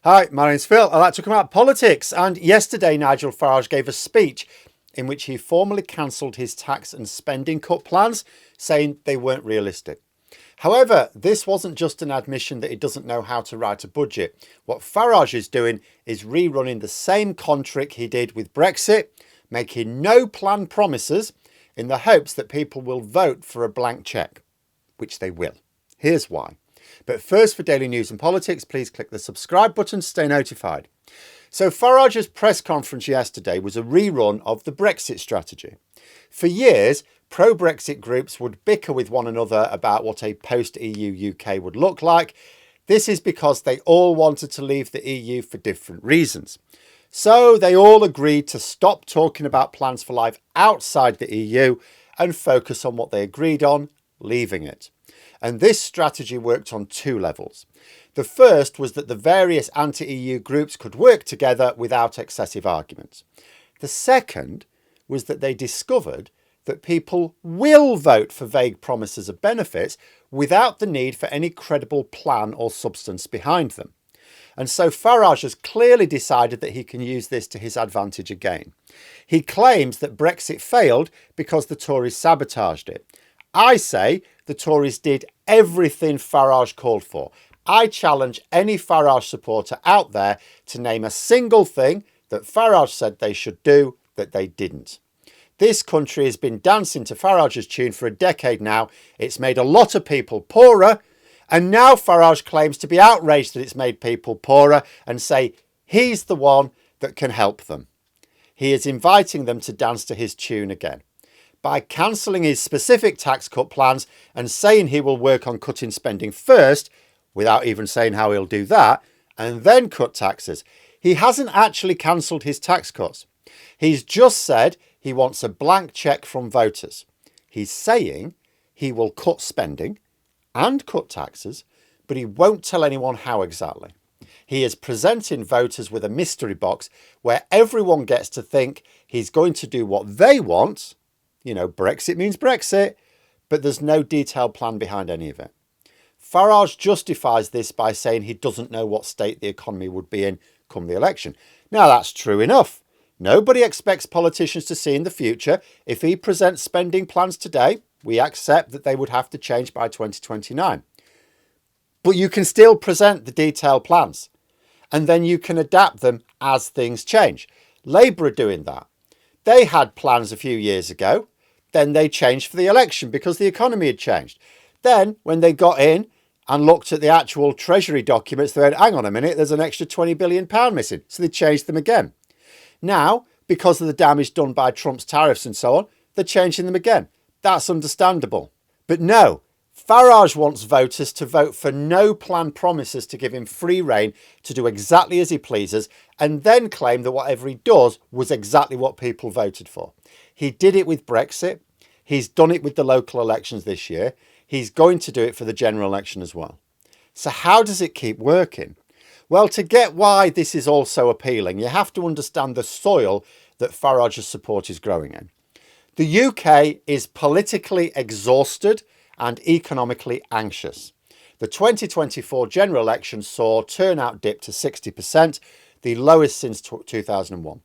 Hi, my name's Phil. I like to talk about politics. And yesterday, Nigel Farage gave a speech in which he formally cancelled his tax and spending cut plans, saying they weren't realistic. However, this wasn't just an admission that he doesn't know how to write a budget. What Farage is doing is rerunning the same con trick he did with Brexit, making no planned promises in the hopes that people will vote for a blank cheque, which they will. Here's why. But first, for daily news and politics, please click the subscribe button to stay notified. So Farage's press conference yesterday was a rerun of the Brexit strategy. For years, pro-Brexit groups would bicker with one another about what a post-EU UK would look like. This is because they all wanted to leave the EU for different reasons. So they all agreed to stop talking about plans for life outside the EU and focus on what they agreed on, leaving it. And this strategy worked on two levels. The first was that the various anti-EU groups could work together without excessive arguments. The second was that they discovered that people will vote for vague promises of benefits without the need for any credible plan or substance behind them. And so Farage has clearly decided that he can use this to his advantage again. He claims that Brexit failed because the Tories sabotaged it. I say the Tories did everything Farage called for. I challenge any Farage supporter out there to name a single thing that Farage said they should do that they didn't. This country has been dancing to Farage's tune for a decade now. It's made a lot of people poorer. And now Farage claims to be outraged that it's made people poorer and say he's the one that can help them. He is inviting them to dance to his tune again. By cancelling his specific tax cut plans and saying he will work on cutting spending first, without even saying how he'll do that, and then cut taxes. He hasn't actually cancelled his tax cuts. He's just said he wants a blank cheque from voters. He's saying he will cut spending and cut taxes, but he won't tell anyone how exactly. He is presenting voters with a mystery box where everyone gets to think he's going to do what they want. You know, Brexit means Brexit, but there's no detailed plan behind any of it. Farage justifies this by saying he doesn't know what state the economy would be in come the election. Now, that's true enough. Nobody expects politicians to see in the future. If he presents spending plans today, we accept that they would have to change by 2029. But you can still present the detailed plans, and then you can adapt them as things change. Labour are doing that. They had plans a few years ago. Then they changed for the election because the economy had changed. Then when they got in and looked at the actual Treasury documents, they went, hang on a minute, there's an extra £20 billion missing. So they changed them again. Now, because of the damage done by Trump's tariffs and so on, they're changing them again. That's understandable. But no, Farage wants voters to vote for no planned promises to give him free rein to do exactly as he pleases and then claim that whatever he does was exactly what people voted for. He did it with Brexit. He's done it with the local elections this year. He's going to do it for the general election as well. So how does it keep working? Well, to get why this is all so appealing, you have to understand the soil that Farage's support is growing in. The UK is politically exhausted and economically anxious. The 2024 general election saw turnout dip to 60%, the lowest since 2001.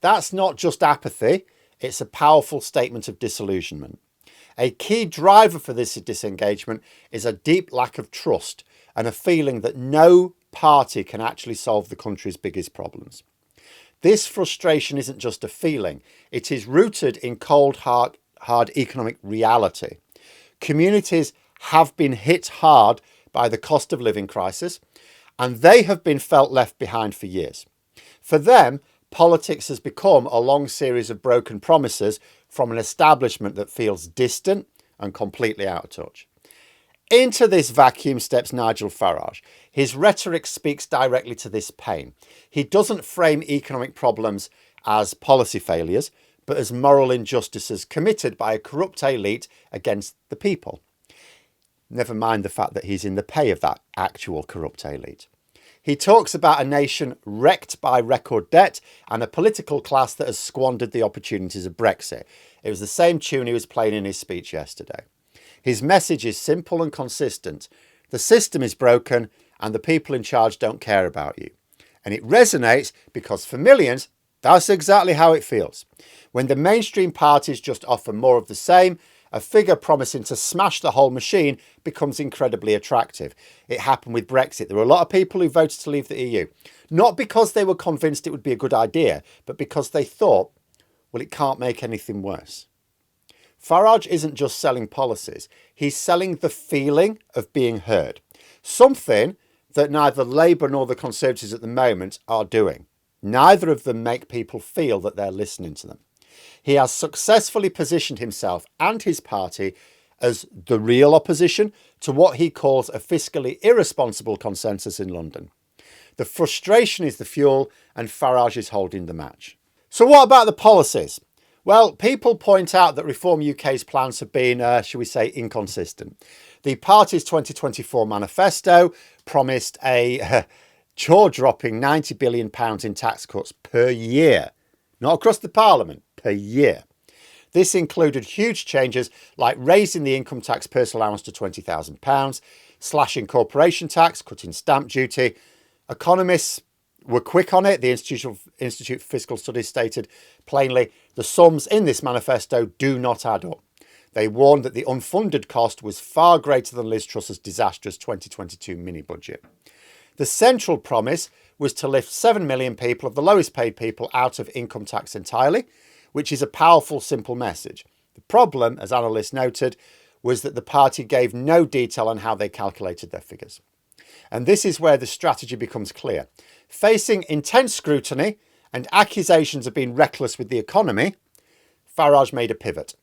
That's not just apathy, it's a powerful statement of disillusionment. A key driver for this disengagement is a deep lack of trust and a feeling that no party can actually solve the country's biggest problems. This frustration isn't just a feeling, it is rooted in cold, hard economic reality. Communities have been hit hard by the cost of living crisis, and they have been felt left behind for years. For them, politics has become a long series of broken promises from an establishment that feels distant and completely out of touch. Into this vacuum steps Nigel Farage. His rhetoric speaks directly to this pain. He doesn't frame economic problems as policy failures, but as moral injustices committed by a corrupt elite against the people. Never mind the fact that he's in the pay of that actual corrupt elite. He talks about a nation wrecked by record debt and a political class that has squandered the opportunities of Brexit. It was the same tune he was playing in his speech yesterday. His message is simple and consistent. The system is broken and the people in charge don't care about you. And it resonates because for millions, that's exactly how it feels. When the mainstream parties just offer more of the same, a figure promising to smash the whole machine becomes incredibly attractive. It happened with Brexit. There were a lot of people who voted to leave the EU, not because they were convinced it would be a good idea, but because they thought, well, it can't make anything worse. Farage isn't just selling policies. He's selling the feeling of being heard, something that neither Labour nor the Conservatives at the moment are doing. Neither of them make people feel that they're listening to them. He has successfully positioned himself and his party as the real opposition to what he calls a fiscally irresponsible consensus in London. The frustration is the fuel, and Farage is holding the match. So what about the policies? Well, people point out that Reform UK's plans have been, shall we say, inconsistent. The party's 2024 manifesto promised a jaw-dropping £90 billion in tax cuts per year, not across the Parliament, per year. This included huge changes like raising the income tax personal allowance to £20,000, slashing corporation tax, cutting stamp duty. Economists were quick on it. The Institute for Fiscal Studies stated plainly, the sums in this manifesto do not add up. They warned that the unfunded cost was far greater than Liz Truss's disastrous 2022 mini-budget. The central promise was to lift 7 million people of the lowest paid people out of income tax entirely, which is a powerful, simple message. The problem, as analysts noted, was that the party gave no detail on how they calculated their figures. And this is where the strategy becomes clear. Facing intense scrutiny and accusations of being reckless with the economy, Farage made a pivot.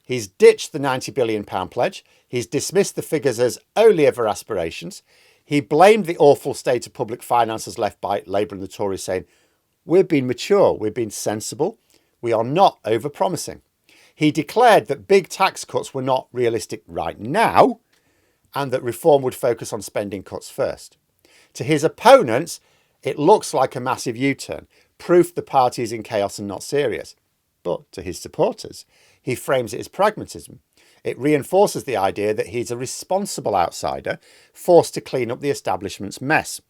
He's ditched the £90 billion pledge. He's dismissed the figures as only ever aspirations. He blamed the awful state of public finances left by Labour and the Tories, saying, we're being mature, we're being sensible, we are not over-promising. He declared that big tax cuts were not realistic right now, and that reform would focus on spending cuts first. To his opponents, it looks like a massive U-turn, proof the party is in chaos and not serious. But to his supporters, he frames it as pragmatism. It reinforces the idea that he's a responsible outsider, forced to clean up the establishment's mess.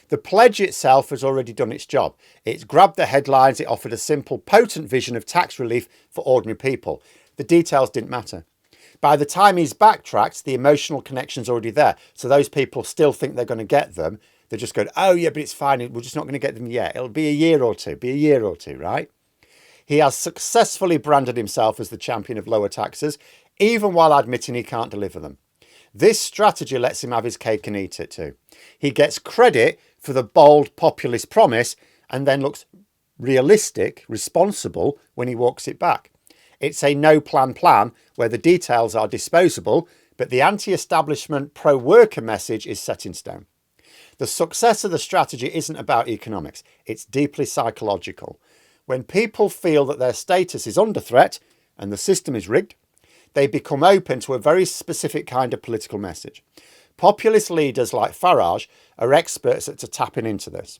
The pledge itself has already done its job. It's grabbed the headlines, it offered a simple, potent vision of tax relief for ordinary people. The details didn't matter. By the time he's backtracked, the emotional connection's already there. So those people still think they're going to get them. They're just going, oh yeah, but it's fine. We're just not going to get them yet. It'll be a year or two, right? He has successfully branded himself as the champion of lower taxes, even while admitting he can't deliver them. This strategy lets him have his cake and eat it too. He gets credit for the bold populist promise and then looks realistic, responsible when he walks it back. It's a no-plan plan where the details are disposable, but the anti-establishment pro-worker message is set in stone. The success of the strategy isn't about economics. It's deeply psychological. When people feel that their status is under threat and the system is rigged, they become open to a very specific kind of political message. Populist leaders like Farage are experts at tapping into this.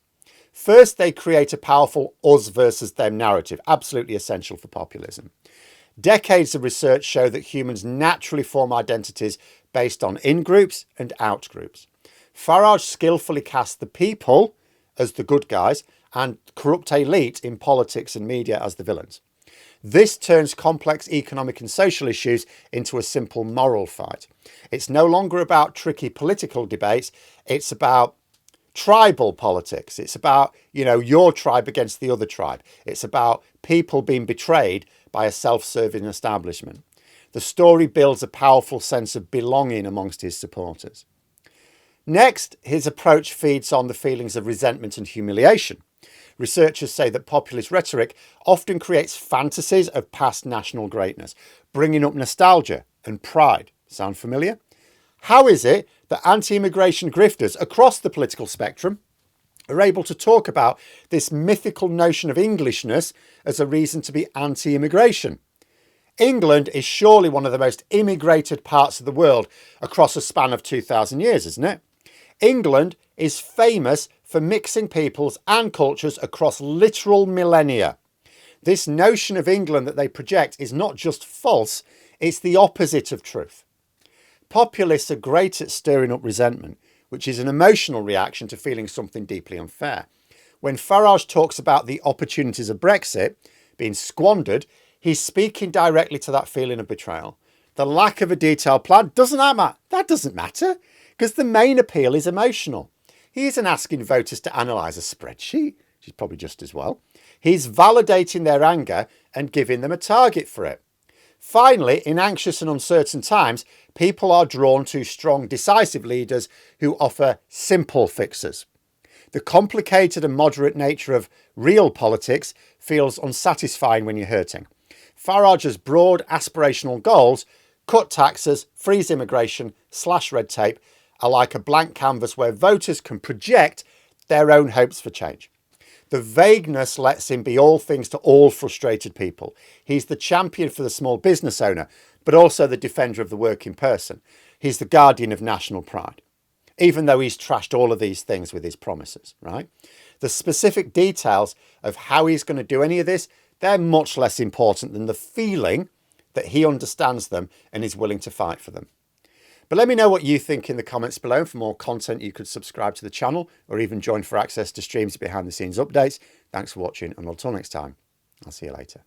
First, they create a powerful us versus them narrative, absolutely essential for populism. Decades of research show that humans naturally form identities based on in-groups and out-groups. Farage skillfully casts the people as the good guys and corrupt elite in politics and media as the villains. This turns complex economic and social issues into a simple moral fight. It's no longer about tricky political debates. It's about tribal politics. It's about, your tribe against the other tribe. It's about people being betrayed by a self-serving establishment. The story builds a powerful sense of belonging amongst his supporters. Next, his approach feeds on the feelings of resentment and humiliation. Researchers say that populist rhetoric often creates fantasies of past national greatness, bringing up nostalgia and pride. Sound familiar? How is it that anti-immigration grifters across the political spectrum are able to talk about this mythical notion of Englishness as a reason to be anti-immigration? England is surely one of the most immigrated parts of the world across a span of 2,000 years, isn't it? England is famous for mixing peoples and cultures across literal millennia. This notion of England that they project is not just false, it's the opposite of truth. Populists are great at stirring up resentment, which is an emotional reaction to feeling something deeply unfair. When Farage talks about the opportunities of Brexit being squandered, he's speaking directly to that feeling of betrayal. The lack of a detailed plan doesn't matter. That doesn't matter, because the main appeal is emotional. He isn't asking voters to analyse a spreadsheet, which is probably just as well. He's validating their anger and giving them a target for it. Finally, in anxious and uncertain times, people are drawn to strong, decisive leaders who offer simple fixes. The complicated and moderate nature of real politics feels unsatisfying when you're hurting. Farage's broad aspirational goals, cut taxes, freeze immigration, slash red tape, are like a blank canvas where voters can project their own hopes for change. The vagueness lets him be all things to all frustrated people. He's the champion for the small business owner, but also the defender of the working person. He's the guardian of national pride, even though he's trashed all of these things with his promises, right? The specific details of how he's going to do any of this, they're much less important than the feeling that he understands them and is willing to fight for them. But let me know what you think in the comments below. For more content, you could subscribe to the channel or even join for access to streams, behind the scenes updates. Thanks for watching, and until next time, I'll see you later.